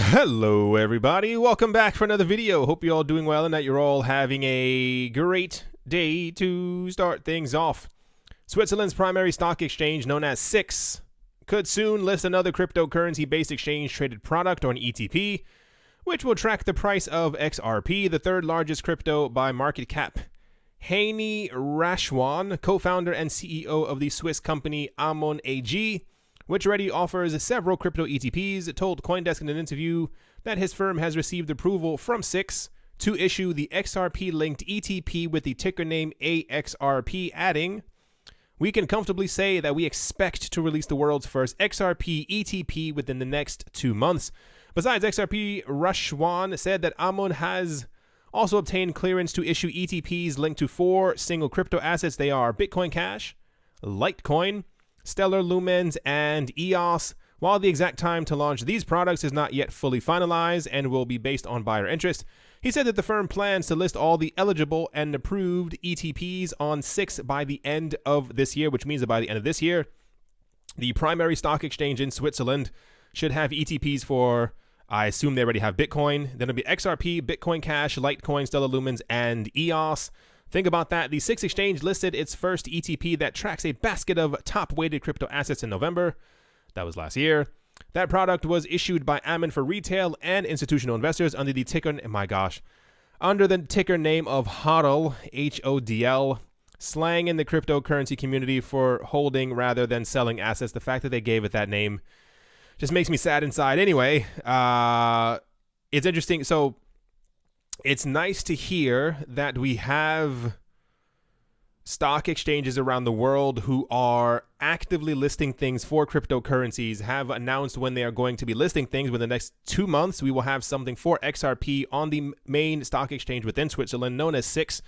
Hello everybody, welcome back for another video. Hope you're all doing well and that you're all having a great day to start things off. Switzerland's primary stock exchange, known as SIX, could soon list another cryptocurrency-based exchange-traded product, or an ETP, which will track the price of XRP, the third largest crypto by market cap. Heini Rashwan, co-founder and CEO of the Swiss company Amon AG, which already offers several crypto ETPs, told CoinDesk in an interview that his firm has received approval from SIX to issue the XRP-linked ETP with the ticker name AXRP, adding, "We can comfortably say that we expect to release the world's first XRP ETP within the next 2 months." Besides XRP, Rashwan said that Amon has also obtained clearance to issue ETPs linked to 4 single crypto assets. They are Bitcoin Cash, Litecoin, Stellar Lumens, and EOS. While the exact time to launch these products is not yet fully finalized and will be based on buyer interest, he said that the firm plans to list all the eligible and approved ETPs on SIX by the end of this year, which means that by the end of this year, the primary stock exchange in Switzerland should have ETPs for, I assume they already have Bitcoin. Then it'll be XRP, Bitcoin Cash, Litecoin, Stellar Lumens, and EOS. Think about that. The SIX exchange listed its first ETP that tracks a basket of top-weighted crypto assets in November. That was last year. That product was issued by Amon for retail and institutional investors under the ticker, under the ticker name of HODL, HODL, slang in the cryptocurrency community for holding rather than selling assets. The fact that they gave it that name just makes me sad inside. Anyway, it's interesting. So it's nice to hear that we have stock exchanges around the world who are actively listing things for cryptocurrencies, have announced when they are going to be listing things. Within the next 2 months, we will have something for XRP on the main stock exchange within Switzerland, known as SIX.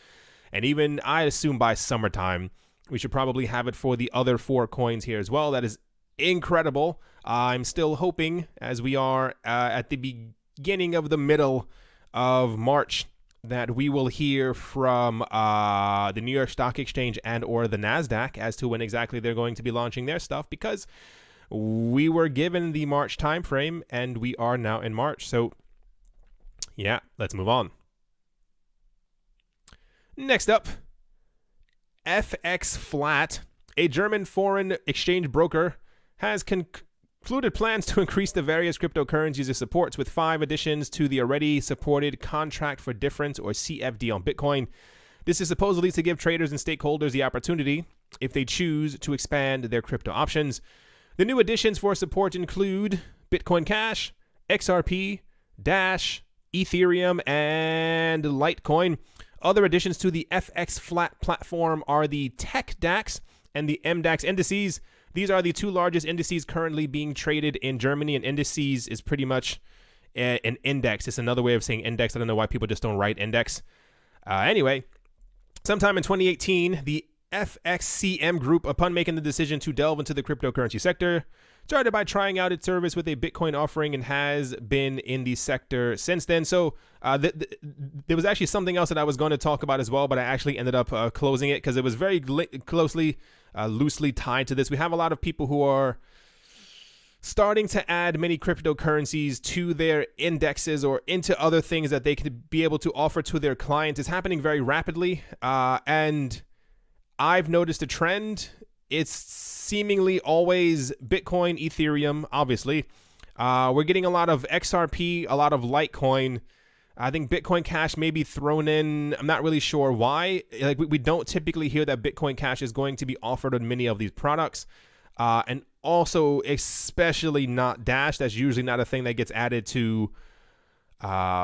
And even, I assume, by summertime, we should probably have it for the other 4 coins here as well. That is incredible. I'm still hoping, as we are at the beginning of the middle of March, that we will hear from the New York Stock Exchange and or the NASDAQ as to when exactly they're going to be launching their stuff, because we were given the March timeframe and we are now in March. So yeah, let's move on. Next up, FXFlat, a German foreign exchange broker, has concluded plans to increase the various cryptocurrencies it supports with 5 additions to the already supported Contract for Difference, or CFD, on Bitcoin. This is supposedly to give traders and stakeholders the opportunity, if they choose, to expand their crypto options. The new additions for support include Bitcoin Cash, XRP, Dash, Ethereum, and Litecoin. Other additions to the FXFlat platform are the Tech DAX and the MDAX indices. These are the 2 largest indices currently being traded in Germany, and indices is pretty much an index. It's another way of saying index. I don't know why people just don't write index. Anyway, sometime in 2018, the FXCM group, upon making the decision to delve into the cryptocurrency sector, started by trying out its service with a Bitcoin offering and has been in the sector since then. So there was actually something else that I was going to talk about as well, but I actually ended up closing it because it was very closely, loosely tied to this. We have a lot of people who are starting to add many cryptocurrencies to their indexes or into other things that they could be able to offer to their clients. It's happening very rapidly, and I've noticed a trend. It's seemingly always Bitcoin, Ethereum, obviously. We're getting a lot of XRP, a lot of Litecoin. I think Bitcoin Cash may be thrown in. I'm not really sure why. Like we don't typically hear that Bitcoin Cash is going to be offered on many of these products. And also, especially not Dash. That's usually not a thing that gets added to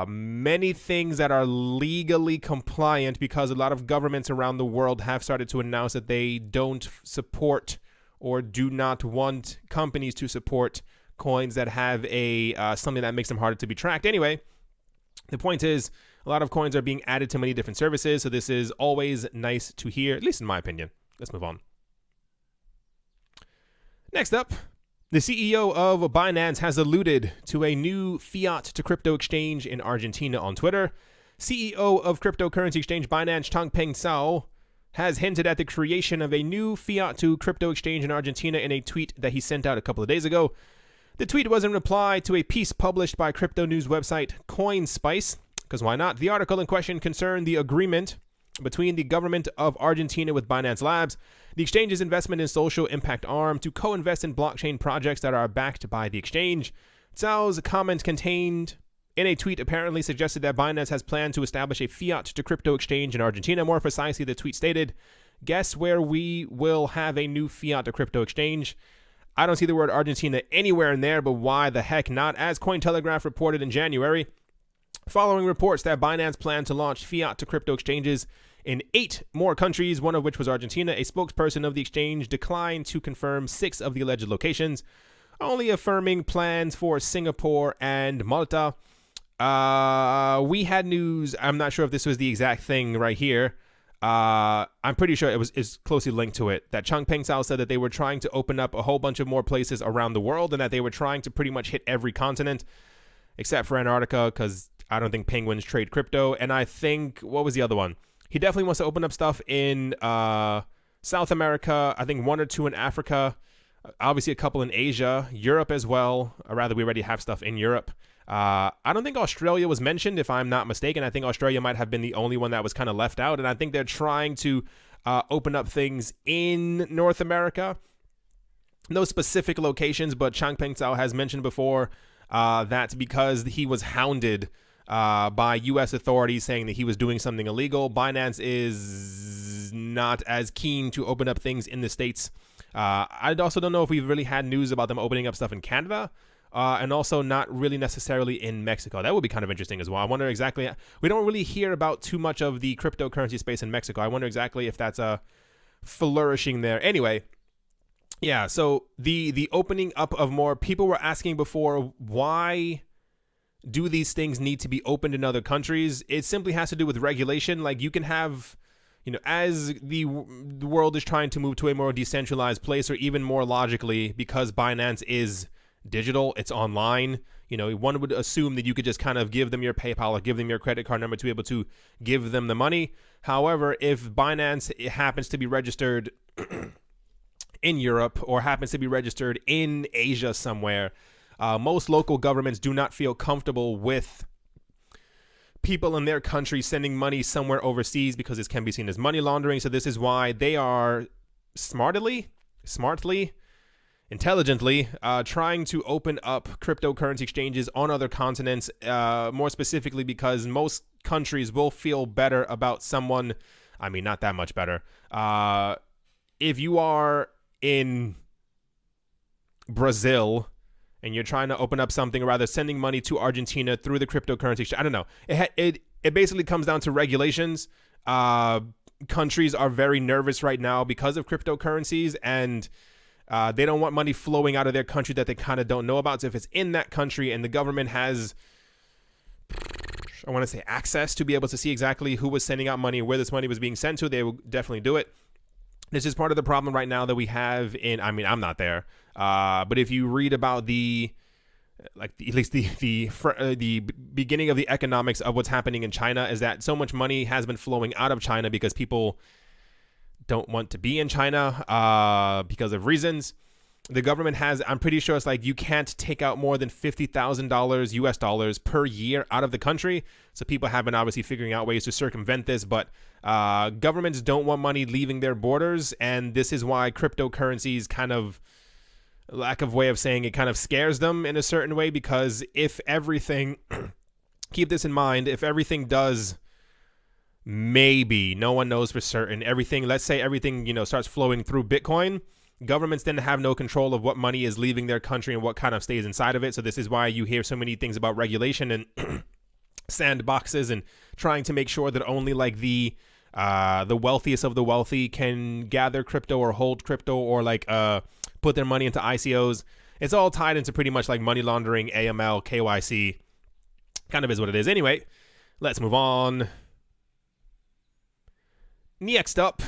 many things that are legally compliant, because a lot of governments around the world have started to announce that they don't support or do not want companies to support coins that have a something that makes them harder to be tracked. Anyway, the point is, a lot of coins are being added to many different services, so this is always nice to hear, at least in my opinion. Let's move on. Next up, the CEO of Binance has alluded to a new fiat to crypto exchange in Argentina on Twitter. CEO of cryptocurrency exchange Binance, Changpeng Zhao, has hinted at the creation of a new fiat to crypto exchange in Argentina in a tweet that he sent out a couple of days ago. The tweet was in reply to a piece published by crypto news website CoinSpice, because why not? The article in question concerned the agreement between the government of Argentina with Binance Labs, the exchange's investment in social impact arm, to co-invest in blockchain projects that are backed by the exchange. Zhao's comment contained in a tweet apparently suggested that Binance has planned to establish a fiat to crypto exchange in Argentina. More precisely, the tweet stated, "Guess where we will have a new fiat to crypto exchange?" I don't see the word Argentina anywhere in there, but why the heck not? As Cointelegraph reported in January, following reports that Binance planned to launch fiat to crypto exchanges in 8 more countries, one of which was Argentina, a spokesperson of the exchange declined to confirm 6 of the alleged locations, only affirming plans for Singapore and Malta. We had news, I'm not sure if this was the exact thing right here. I'm pretty sure it's closely linked to it, that Changpeng Zhao said that they were trying to open up a whole bunch of more places around the world and that they were trying to pretty much hit every continent except for Antarctica, because I don't think penguins trade crypto. And I think, what was the other one? He definitely wants to open up stuff in South America, I think 1 or 2 in Africa, obviously a couple in Asia, Europe as well, or rather we already have stuff in Europe. I don't think Australia was mentioned, if I'm not mistaken. I think Australia might have been the only one that was kind of left out, and I think they're trying to open up things in North America. No specific locations, but Changpeng Zhao has mentioned before that because he was hounded by U.S. authorities saying that he was doing something illegal, Binance is not as keen to open up things in the States. I also don't know if we've really had news about them opening up stuff in Canada. And also not really necessarily in Mexico. That would be kind of interesting as well. I wonder exactly, we don't really hear about too much of the cryptocurrency space in Mexico. I wonder exactly if that's flourishing there. Anyway, yeah, so the opening up of more, people were asking before, why do these things need to be opened in other countries? It simply has to do with regulation. Like, you can have, you know, as the world is trying to move to a more decentralized place, or even more logically, because Binance is digital, it's online, you know, one would assume that you could just kind of give them your PayPal or give them your credit card number to be able to give them the money. However, if Binance happens to be registered in Europe or happens to be registered in Asia somewhere, most local governments do not feel comfortable with people in their country sending money somewhere overseas because this can be seen as money laundering. So this is why they are smartly, intelligently trying to open up cryptocurrency exchanges on other continents, more specifically because most countries will feel better about someone, I mean, not that much better. If you are in Brazil and you're trying to open up something, or rather sending money to Argentina through the cryptocurrency exchange, I don't know. It basically comes down to regulations. Countries are very nervous right now because of cryptocurrencies, and they don't want money flowing out of their country that they kind of don't know about. So if it's in that country and the government has, I want to say, access to be able to see exactly who was sending out money, where this money was being sent to, they will definitely do it. This is part of the problem right now that we have in, I mean, I'm not there, but if you read about at least the beginning of the economics of what's happening in China, is that so much money has been flowing out of China because people don't want to be in China because of reasons. The government has, I'm pretty sure it's like you can't take out more than $50,000 US dollars per year out of the country. So people have been obviously figuring out ways to circumvent this, but governments don't want money leaving their borders. And this is why cryptocurrencies kind of, lack of way of saying it, kind of scares them in a certain way, because if everything, keep this in mind, if everything does, maybe, no one knows for certain, everything, let's say everything, you know, starts flowing through Bitcoin, governments then have no control of what money is leaving their country and what kind of stays inside of it. So this is why you hear so many things about regulation and sandboxes and trying to make sure that only like the wealthiest of the wealthy can gather crypto or hold crypto or like put their money into ICOs. It's all tied into pretty much like money laundering, AML, KYC, kind of is what it is. Anyway, let's move on. Next up,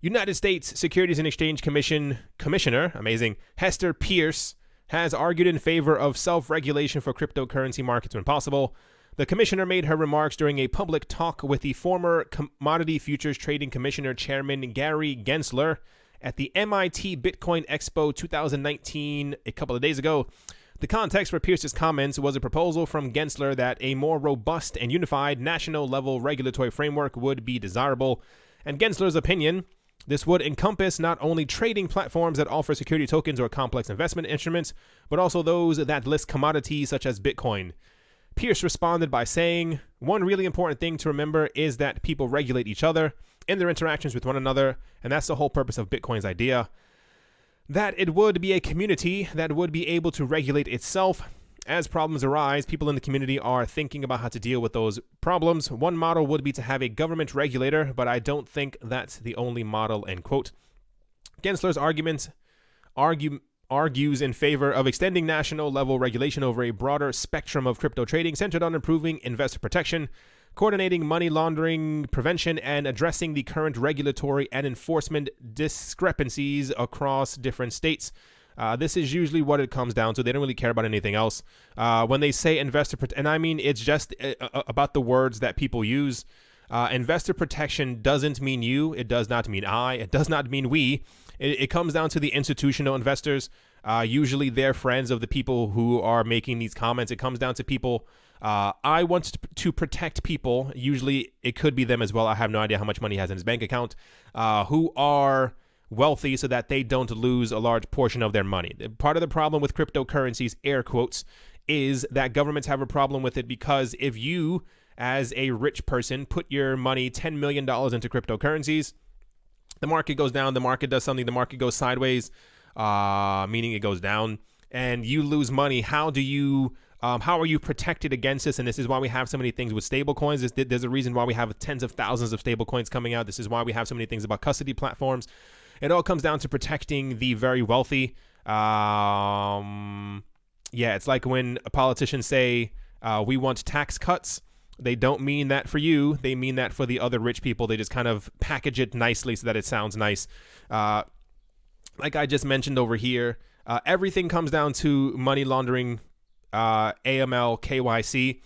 United States Securities and Exchange Commission Commissioner, amazing, Hester Peirce, has argued in favor of self-regulation for cryptocurrency markets when possible. The commissioner made her remarks during a public talk with the former Commodity Futures Trading Commissioner Chairman Gary Gensler at the MIT Bitcoin Expo 2019 a couple of days ago. The context for Pierce's comments was a proposal from Gensler that a more robust and unified national-level regulatory framework would be desirable. And Gensler's opinion, this would encompass not only trading platforms that offer security tokens or complex investment instruments, but also those that list commodities such as Bitcoin. Pierce responded by saying, "One really important thing to remember is that people regulate each other in their interactions with one another, and that's the whole purpose of Bitcoin's idea. That it would be a community that would be able to regulate itself. As problems arise, people in the community are thinking about how to deal with those problems. One model would be to have a government regulator, but I don't think that's the only model," end quote. Gensler's argues in favor of extending national-level regulation over a broader spectrum of crypto trading centered on improving investor protection, coordinating money laundering prevention, and addressing the current regulatory and enforcement discrepancies across different states. This is usually what it comes down to. They don't really care about anything else. When they say investor and I mean, it's just about the words that people use. Investor protection doesn't mean you. It does not mean I. It does not mean we. It comes down to the institutional investors. Usually they're friends of the people who are making these comments. It comes down to people. I want to protect people. Usually it could be them as well. I have no idea how much money he has in his bank account, who are wealthy so that they don't lose a large portion of their money. Part of the problem with cryptocurrencies, air quotes, is that governments have a problem with it because if you, as a rich person, put your money, $10 million into cryptocurrencies, the market goes down, the market does something, the market goes sideways, meaning it goes down, and you lose money. How are you protected against this? And this is why we have so many things with stable coins. There's a reason why we have tens of thousands of stable coins coming out. This is why we have so many things about custody platforms. It all comes down to protecting the very wealthy. It's like when politicians say, we want tax cuts. They don't mean that for you. They mean that for the other rich people. They just kind of package it nicely so that it sounds nice. Like I just mentioned over here, everything comes down to money laundering, AML, KYC,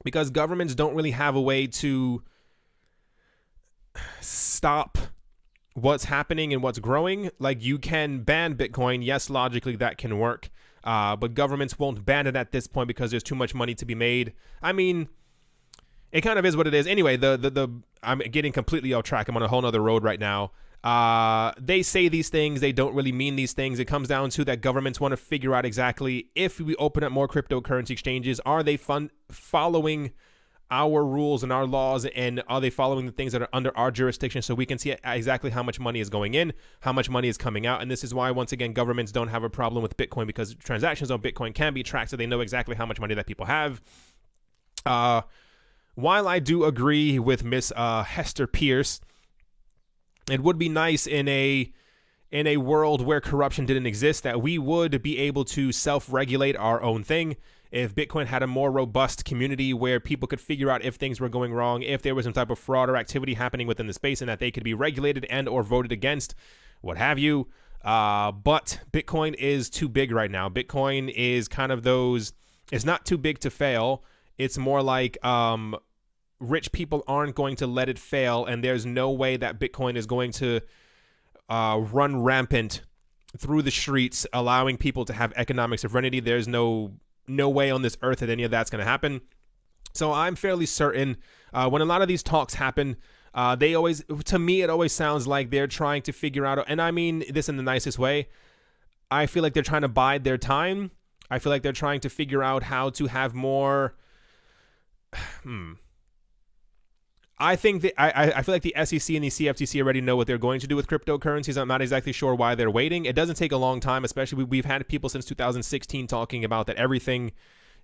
because governments don't really have a way to stop what's happening and what's growing. Like, you can ban Bitcoin. Yes, logically that can work. But governments won't ban it at this point because there's too much money to be made. I mean, it kind of is what it is. Anyway, I'm getting completely off track. I'm on a whole nother road right now. They say these things. They don't really mean these things. It comes down to that governments want to figure out exactly if we open up more cryptocurrency exchanges, are they following our rules and our laws, and are they following the things that are under our jurisdiction so we can see exactly how much money is going in, how much money is coming out. And this is why, once again, governments don't have a problem with Bitcoin, because transactions on Bitcoin can be tracked so they know exactly how much money that people have. While I do agree with Miss Hester Pierce, it would be nice in a world where corruption didn't exist that we would be able to self-regulate our own thing. If Bitcoin had a more robust community where people could figure out if things were going wrong, if there was some type of fraud or activity happening within the space, and that they could be regulated and or voted against, what have you. But Bitcoin is too big right now. Bitcoin is kind of it's not too big to fail. It's more like rich people aren't going to let it fail, and there's no way that Bitcoin is going to run rampant through the streets, allowing people to have economic sovereignty. There's no way on this earth that any of that's going to happen. So I'm fairly certain when a lot of these talks happen, to me, it always sounds like they're trying to figure out, and I mean this in the nicest way, I feel like they're trying to bide their time. I feel like they're trying to figure out how to have more, I think that I feel like the SEC and the CFTC already know what they're going to do with cryptocurrencies. I'm not exactly sure why they're waiting. It doesn't take a long time, especially we've had people since 2016 talking about that everything,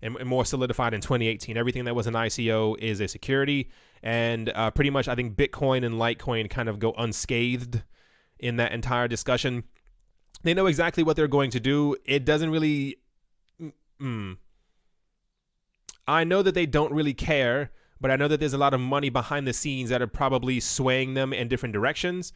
and more solidified in 2018, everything that was an ICO is a security. And pretty much I think Bitcoin and Litecoin kind of go unscathed in that entire discussion. They know exactly what they're going to do. It doesn't really... I know that they don't really care, but I know that there's a lot of money behind the scenes that are probably swaying them in different directions.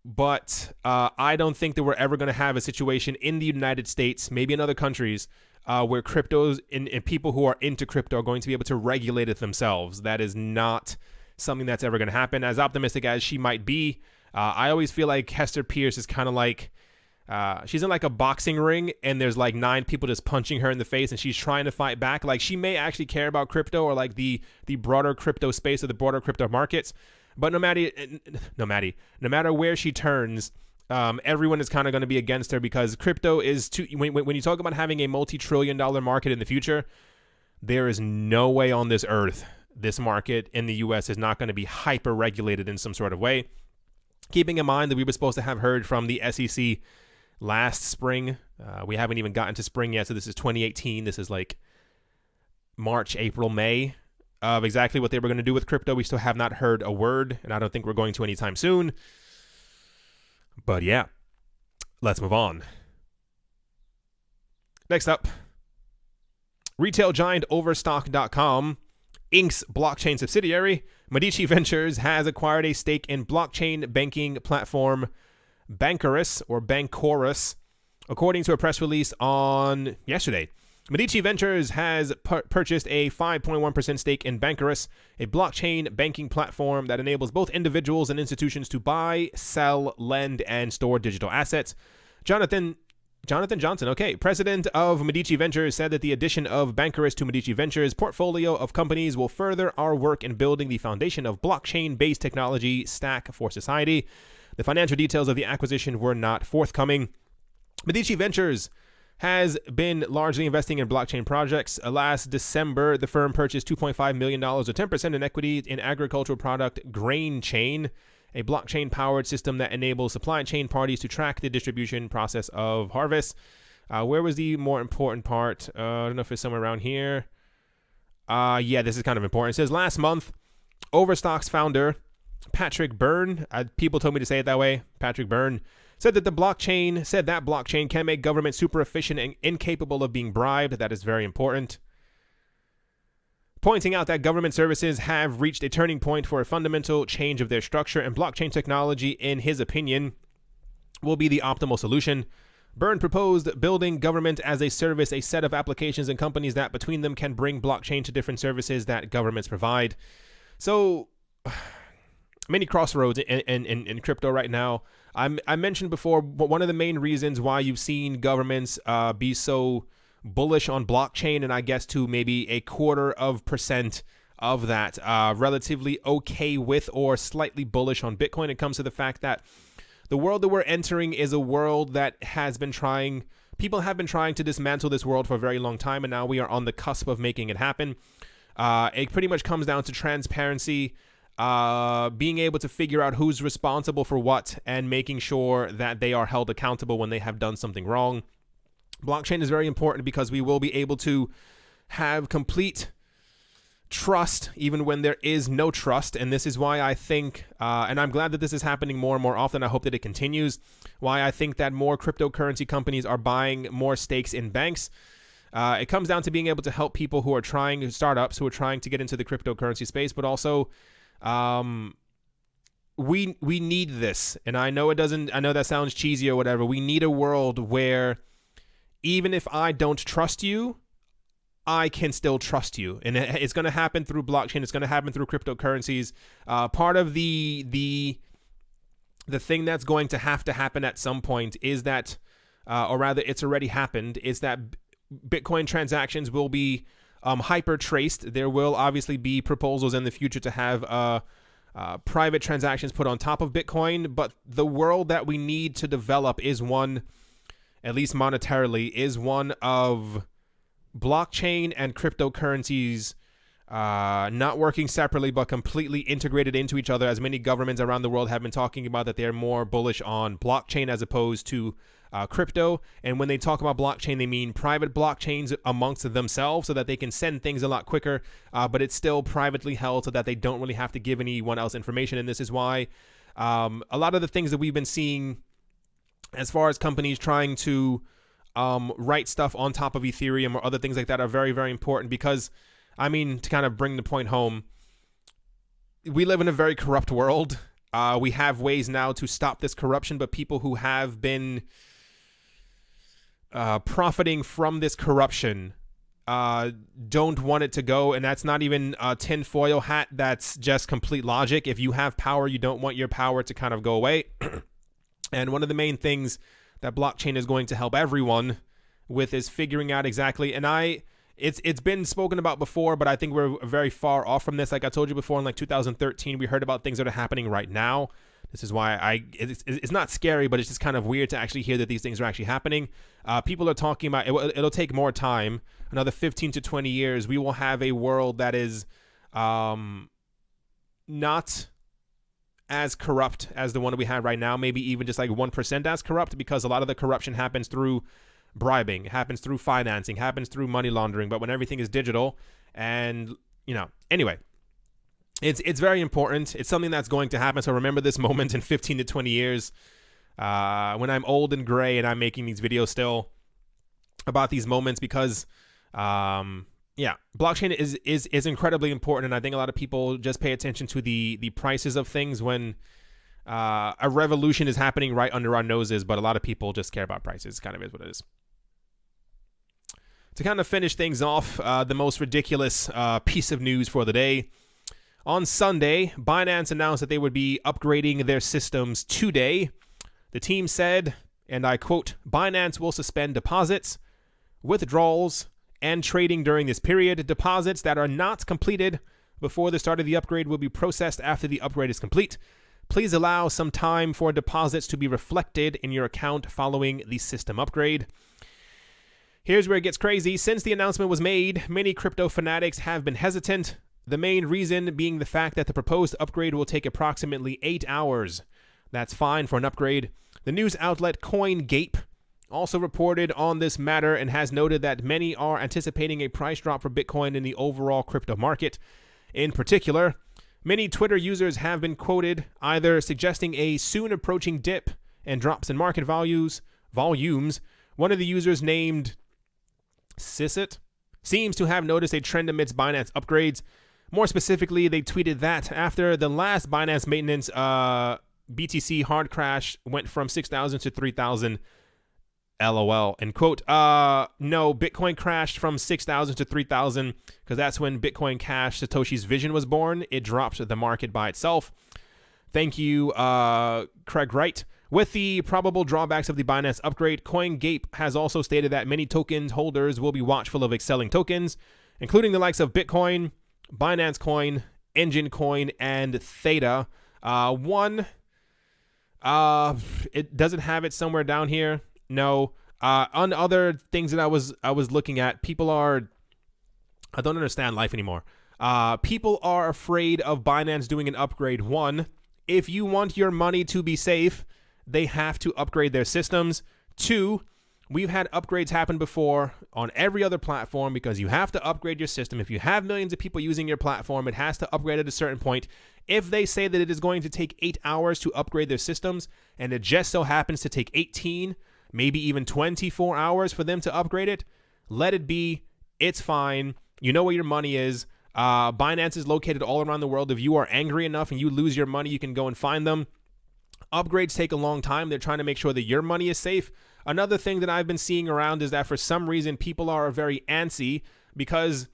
But I don't think that we're ever going to have a situation in the United States, maybe in other countries, where cryptos and people who are into crypto are going to be able to regulate it themselves. That is not something that's ever going to happen. As optimistic as she might be, I always feel like Hester Pierce is kind of like She's in like a boxing ring, and there's like 9 people just punching her in the face, and she's trying to fight back. Like, she may actually care about crypto or like the broader crypto space or the broader crypto markets, but no matter where she turns, everyone is kind of going to be against her, because crypto is too. When you talk about having a multi-trillion-dollar market in the future, there is no way on this earth this market in the U.S. is not going to be hyper regulated in some sort of way. Keeping in mind that we were supposed to have heard from the SEC last spring. We haven't even gotten to spring yet, so this is 2018. This is like March, April, May of exactly what they were going to do with crypto. We still have not heard a word, and I don't think we're going to anytime soon. But yeah, let's move on. Next up, retail giant Overstock.com, Inc.'s blockchain subsidiary, Medici Ventures, has acquired a stake in blockchain banking platform Bankorus, according to a press release on yesterday. Medici Ventures has purchased a 5.1% stake in Bankorus, a blockchain banking platform that enables both individuals and institutions to buy, sell, lend, and store digital assets. Jonathan Johnson, president of Medici Ventures, said that the addition of Bankorus to Medici Ventures' portfolio of companies will further our work in building the foundation of blockchain-based technology stack for society. The financial details of the acquisition were not forthcoming. Medici Ventures has been largely investing in blockchain projects. Last December, the firm purchased $2.5 million or 10% in equity in agricultural product Grain Chain, a blockchain-powered system that enables supply chain parties to track the distribution process of harvest. Where was the more important part? I don't know if it's somewhere around here. Yeah, this is kind of important. It says, last month, Overstock's founder, Patrick Byrne, people told me to say it that way, Patrick Byrne, said that blockchain can make government super efficient and incapable of being bribed. That is very important. Pointing out that government services have reached a turning point for a fundamental change of their structure, and blockchain technology, in his opinion, will be the optimal solution. Byrne proposed building government as a service, a set of applications and companies that between them can bring blockchain to different services that governments provide. So, many crossroads in crypto right now. I mentioned before, one of the main reasons why you've seen governments be so bullish on blockchain, and I guess to maybe 0.25% of that, relatively okay with or slightly bullish on Bitcoin. It comes to the fact that the world that we're entering is a world that people have been trying to dismantle this world for a very long time, and now we are on the cusp of making it happen. It pretty much comes down to transparency, being able to figure out who's responsible for what, and making sure that they are held accountable when they have done something wrong. Blockchain is very important because we will be able to have complete trust even when there is no trust. And this is why I think, and I'm glad that this is happening more and more often, I hope that it continues, why I think that more cryptocurrency companies are buying more stakes in banks. It comes down to being able to help people who are startups who are trying to get into the cryptocurrency space, but also we need this. And I know that sounds cheesy or whatever. We need a world where even if I don't trust you, I can still trust you. And it's going to happen through blockchain. It's going to happen through cryptocurrencies. Part of the thing that's going to have to happen at some point is that, or rather it's already happened, is that Bitcoin transactions will be hyper traced. There will obviously be proposals in the future to have private transactions put on top of Bitcoin. But the world that we need to develop is one, at least monetarily, is one of blockchain and cryptocurrencies not working separately but completely integrated into each other, as many governments around the world have been talking about that they're more bullish on blockchain as opposed to crypto. And when they talk about blockchain, they mean private blockchains amongst themselves so that they can send things a lot quicker, but it's still privately held so that they don't really have to give anyone else information. And this is why a lot of the things that we've been seeing as far as companies trying to write stuff on top of Ethereum or other things like that are very, very important, because, I mean, to kind of bring the point home, we live in a very corrupt world. We have ways now to stop this corruption, but people who have been profiting from this corruption don't want it to go. And that's not even a tinfoil hat. That's just complete logic. If you have power, you don't want your power to kind of go away. And one of the main things that blockchain is going to help everyone with is figuring out exactly. And it's been spoken about before, but I think we're very far off from this. Like I told you before, in like 2013, we heard about things that are happening right now. This is why it's not scary, but it's just kind of weird to actually hear that these things are actually happening. People are talking about it'll take more time, another 15 to 20 years. We will have a world that is not as corrupt as the one that we have right now, maybe even just like 1% as corrupt, because a lot of the corruption happens through bribing, happens through financing, happens through money laundering. But when everything is digital, and anyway, it's very important. It's something that's going to happen. So remember this moment in 15 to 20 years when I'm old and gray and I'm making these videos still about these moments, because blockchain is incredibly important. And I think a lot of people just pay attention to the prices of things when a revolution is happening right under our noses. But a lot of people just care about prices. Kind of is what it is. To kind of finish things off, the most ridiculous piece of news for the day. On Sunday, Binance announced that they would be upgrading their systems today. The team said, and I quote, "Binance will suspend deposits, withdrawals, and trading during this period. Deposits that are not completed before the start of the upgrade will be processed after the upgrade is complete. Please allow some time for deposits to be reflected in your account following the system upgrade." Here's where it gets crazy. Since the announcement was made, many crypto fanatics have been hesitant. The main reason being the fact that the proposed upgrade will take approximately 8 hours. That's fine for an upgrade. The news outlet CoinGape also reported on this matter and has noted that many are anticipating a price drop for Bitcoin in the overall crypto market. In particular, many Twitter users have been quoted either suggesting a soon approaching dip and drops in market volumes. One of the users, named Sissit, seems to have noticed a trend amidst Binance upgrades. More specifically, they tweeted that after the last Binance maintenance, BTC hard crash went from 6,000 to 3,000. LOL. And quote, no, Bitcoin crashed from 6,000 to 3,000 because that's when Bitcoin Cash Satoshi's vision was born. It dropped the market by itself. Thank you, Craig Wright. With the probable drawbacks of the Binance upgrade, CoinGape has also stated that many token holders will be watchful of excelling tokens, including the likes of Bitcoin, Binance Coin, Engine Coin, and Theta. It doesn't have it somewhere down here. No. On other things that I was looking at, I don't understand life anymore. People are afraid of Binance doing an upgrade. One, if you want your money to be safe, they have to upgrade their systems. Two, we've had upgrades happen before on every other platform because you have to upgrade your system. If you have millions of people using your platform, it has to upgrade at a certain point. If they say that it is going to take 8 hours to upgrade their systems, and it just so happens to take 18, maybe even 24 hours for them to upgrade it, let it be. It's fine. You know where your money is. Binance is located all around the world. If you are angry enough and you lose your money, you can go and find them. Upgrades take a long time. They're trying to make sure that your money is safe. Another thing that I've been seeing around is that for some reason people are very antsy because,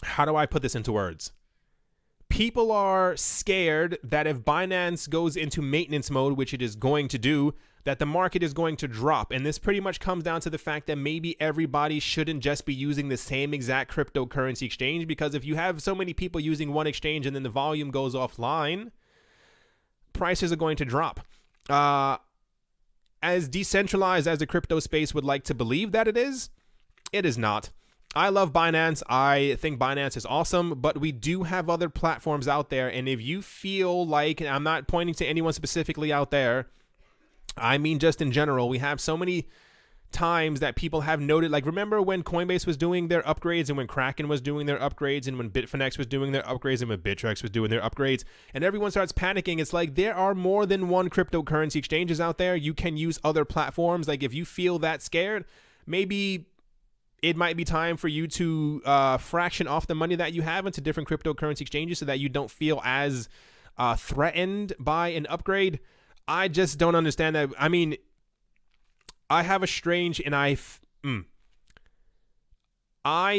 how do I put this into words? People are scared that if Binance goes into maintenance mode, which it is going to do, that the market is going to drop. And this pretty much comes down to the fact that maybe everybody shouldn't just be using the same exact cryptocurrency exchange, because if you have so many people using one exchange and then the volume goes offline, prices are going to drop. As decentralized as the crypto space would like to believe that it is not. I love Binance. I think Binance is awesome, but we do have other platforms out there. And if you feel like, and I'm not pointing to anyone specifically out there, I mean just in general, we have so many times that people have noted, like, remember when Coinbase was doing their upgrades, and when Kraken was doing their upgrades, and when Bitfinex was doing their upgrades, and when Bittrex was doing their upgrades, and everyone starts panicking. It's like there are more than one cryptocurrency exchanges out there. You can use other platforms. Like, if you feel that scared, maybe it might be time for you to fraction off the money that you have into different cryptocurrency exchanges so that you don't feel as threatened by an upgrade. I just don't understand that. I mean, I have a strange, and I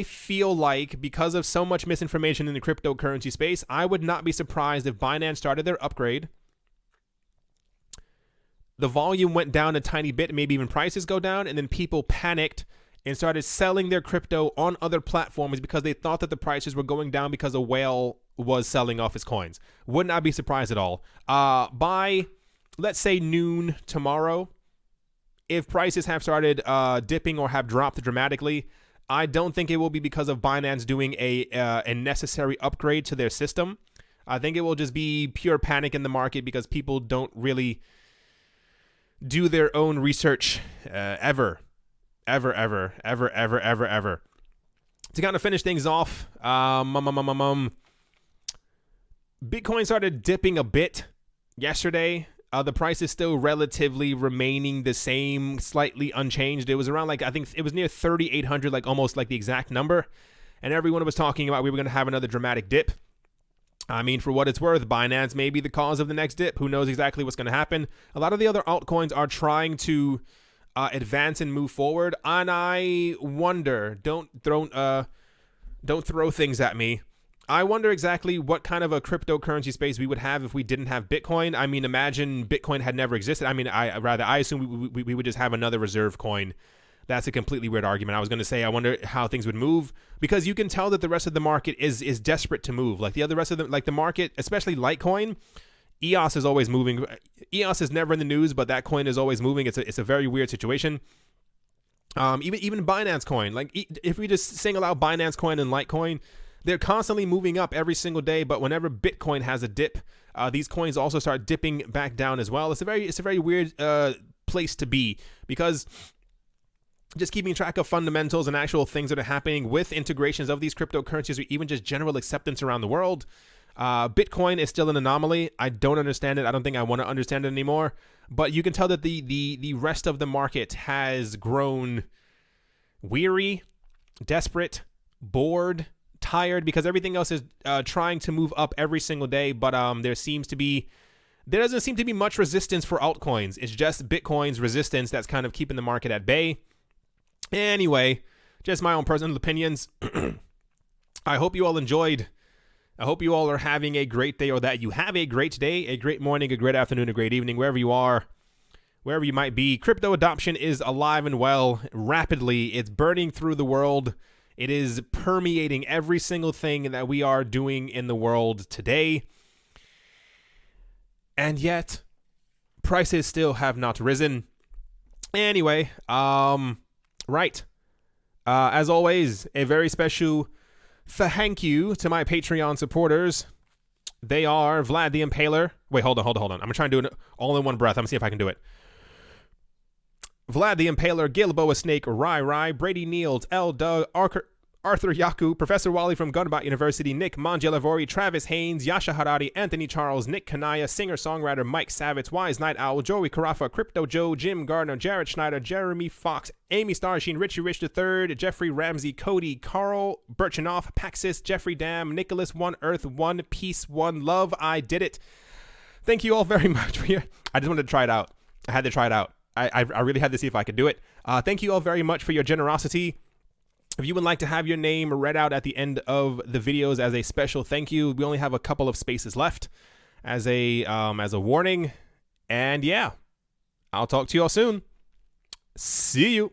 feel like because of so much misinformation in the cryptocurrency space, I would not be surprised if Binance started their upgrade the volume went down a tiny bit, maybe even prices go down, and then people panicked and started selling their crypto on other platforms because they thought that the prices were going down because a whale was selling off his coins. Would not be surprised at all. By, let's say, noon tomorrow, if prices have started dipping or have dropped dramatically, I don't think it will be because of Binance doing a necessary upgrade to their system. I think it will just be pure panic in the market because people don't really do their own research ever. To kind of finish things off, Bitcoin started dipping a bit yesterday. The price is still relatively remaining the same, slightly unchanged. It was around, like, I think it was near 3,800, like almost like the exact number. And everyone was talking about we were going to have another dramatic dip. I mean, for what it's worth, Binance may be the cause of the next dip. Who knows exactly what's going to happen? A lot of the other altcoins are trying to advance and move forward. And I wonder, don't throw things at me. I wonder exactly what kind of a cryptocurrency space we would have if we didn't have Bitcoin. I mean, imagine Bitcoin had never existed. I mean, I assume we would just have another reserve coin. That's a completely weird argument. I was going to say, I wonder how things would move, because you can tell that the rest of the market is desperate to move. Like the rest of the market, especially Litecoin, EOS is always moving. EOS is never in the news, but that coin is always moving. It's a very weird situation. Even Binance coin, like if we just single out Binance coin and Litecoin, they're constantly moving up every single day. But whenever Bitcoin has a dip, these coins also start dipping back down as well. It's a very weird place to be, because just keeping track of fundamentals and actual things that are happening with integrations of these cryptocurrencies, or even just general acceptance around the world. Bitcoin is still an anomaly. I don't understand it. I don't think I want to understand it anymore. But you can tell that the rest of the market has grown weary, desperate, bored, tired, because everything else is trying to move up every single day. But there doesn't seem to be much resistance for altcoins. It's just Bitcoin's resistance that's kind of keeping the market at bay. Anyway, just my own personal opinions. I hope you all enjoyed. I hope you all are having a great day, or that you have a great day, a great morning, a great afternoon, a great evening, wherever you are, wherever you might be. Crypto adoption is alive and well, rapidly. It's burning through the world. It is permeating every single thing that we are doing in the world today. And yet, prices still have not risen. Anyway, right. As always, a very special thank you to my Patreon supporters. They are Vlad the Impaler. Wait, hold on. I'm going to try and do it all in one breath. I'm going to see if I can do it. Vlad the Impaler, Gilboa Snake, Rai, Brady Niels, L. Doug, Arthur Yaku, Professor Wally from Gunbot University, Nick Mangelavori, Travis Haynes, Yasha Harari, Anthony Charles, Nick Kanaya, singer-songwriter Mike Savitz, Wise Night Owl, Joey Carafa, Crypto Joe, Jim Gardner, Jared Schneider, Jeremy Fox, Amy Starsheen, Richie Rich III, Jeffrey Ramsey, Cody, Carl Birchenoff, Paxis, Jeffrey Dam, Nicholas, One Earth, One Peace, One Love. I did it. Thank you all very much for your... I just wanted to try it out. I had to try it out. I really had to see if I could do it. Thank you all very much for your generosity. If you would like to have your name read out at the end of the videos as a special thank you, we only have a couple of spaces left as a warning. And yeah, I'll talk to you all soon. See you.